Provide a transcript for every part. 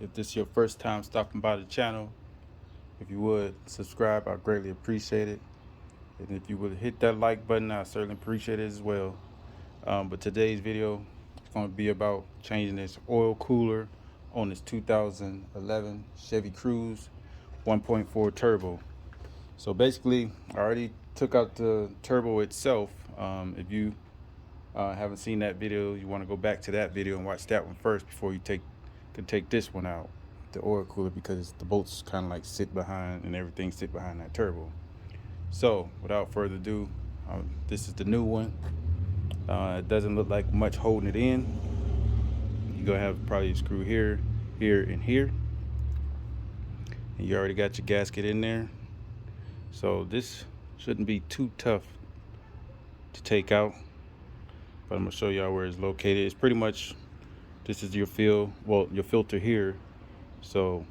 If this is your first time stopping by the channel, if you would subscribe, I'd greatly appreciate it. And if you would hit that like button, I certainly appreciate it as well. But today's video is going to be about changing this oil cooler on this 2011 Chevy Cruze 1.4 turbo. So basically, I already took out the turbo itself. If you haven't seen that video, you want to go back to that video and watch that one first before you can take this one out, the oil cooler, because the bolts kind of like sit behind and everything sit behind that turbo. So without further ado, this is the new one. It doesn't look like much holding it in. You're gonna have probably a screw here, here, and here, and you already got your gasket in there. So this shouldn't be too tough to take out, but I'm gonna show y'all where it's located. It's pretty much, this is your your filter here. So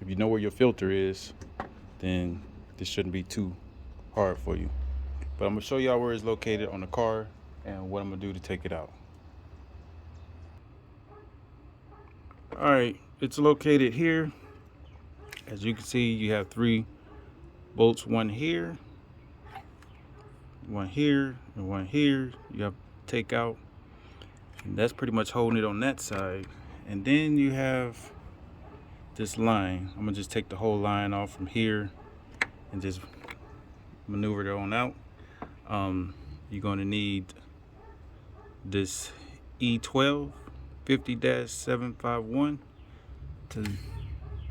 if you know where your filter is, then this shouldn't be too hard for you. But I'm gonna show y'all where it's located on the car and what I'm gonna do to take it out. All right, it's located here. As you can see, you have 3 bolts, one here, and one here. You have to take out, and that's pretty much holding it on that side. And then you have this line. I'm gonna just take the whole line off from here and just maneuver it on out. You're gonna need this E12 50-751 to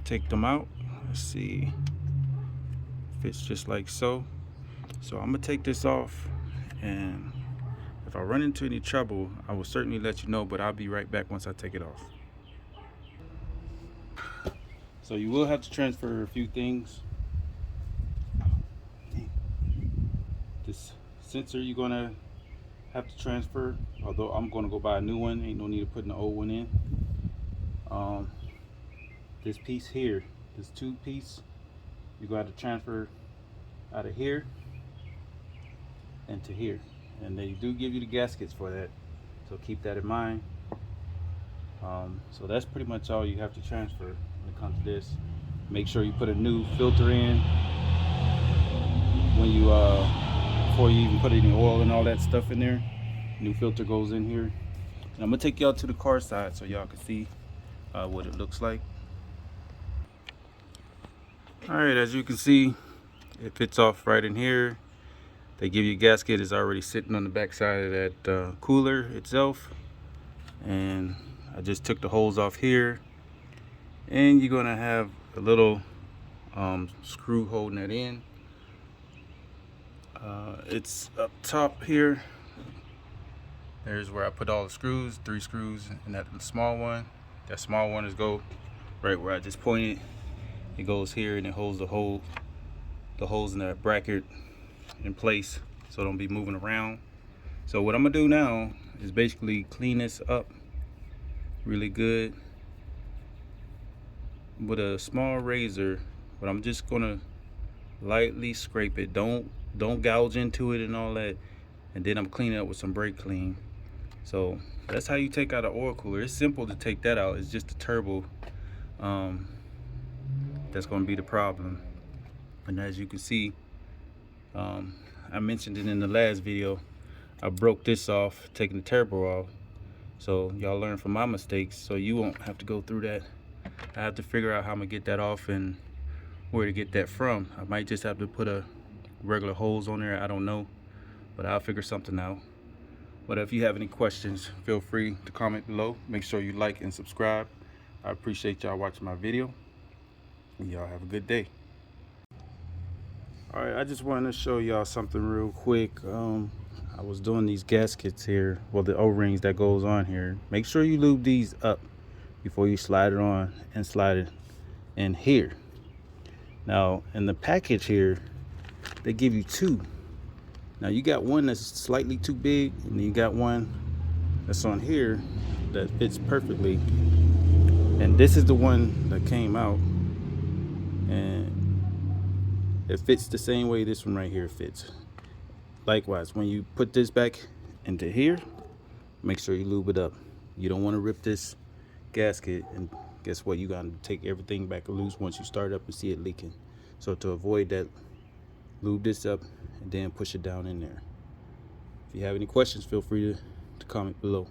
take them out. Let's see, fits just like so. So I'm gonna take this off, and if I run into any trouble, I will certainly let you know, but I'll be right back once I take it off. So you will have to transfer a few things. This sensor you're gonna have to transfer, although I'm gonna go buy a new one. Ain't no need of putting the old one in. This piece here, this tube piece, you're gonna have to transfer out of here and to here, and they do give you the gaskets for that, so keep that in mind. So that's pretty much all you have to transfer when it comes to this. Make sure you put a new filter in when you before you even put any oil and all that stuff in there. New filter goes in here. And I'm gonna take y'all to the car side so y'all can see what it looks like. All right, as you can see, it fits off right in here. They give you a gasket. It's already sitting on the back side of that cooler itself, and I just took the holes off here. And you're gonna have a little screw holding that in. It's up top here. There's where I put all the screws, 3 screws, and that small one. That small one is go right where I just pointed. It goes here and it holds the holes in that bracket in place, so don't be moving around. So what I'm gonna do now is basically clean this up really good with a small razor, but I'm just gonna lightly scrape it. Don't gouge into it and all that. And then I'm cleaning it up with some brake clean. So that's how you take out an oil cooler. It's simple to take that out. It's just the turbo that's going to be the problem. And as you can see, I mentioned it in the last video, I broke this off, taking the turbo off. So y'all learn from my mistakes, so you won't have to go through that. I have to figure out how I'm gonna get that off and where to get that from. I might just have to put a regular hose on there, I don't know, but I'll figure something out. But if you have any questions, feel free to comment below. Make sure you like and subscribe. I appreciate y'all watching my video, and y'all have a good day. All right, I just wanted to show y'all something real quick. I was doing these gaskets here, well, the O-rings that goes on here. Make sure you lube these up before you slide it on and slide it in here. Now in the package here, they give you 2. Now you got one that's slightly too big, and you got one that's on here that fits perfectly. And this is the one that came out, and it fits the same way this one right here fits. Likewise, when you put this back into here, make sure you lube it up. You don't want to rip this gasket and guess what? You gotta take everything back loose once you start up and see it leaking. So to avoid that, lube this up and then push it down in there. If you have any questions, feel free to comment below.